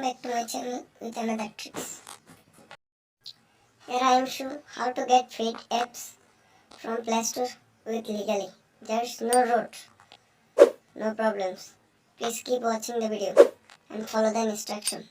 back to my channel with another tricks. Here I am show how to get free apps from Play Store with legally. There's no road, no problems. Please keep watching the video and follow the instruction.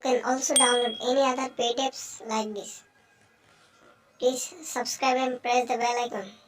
You can also download any other paid apps like this. Please subscribe and press the bell icon.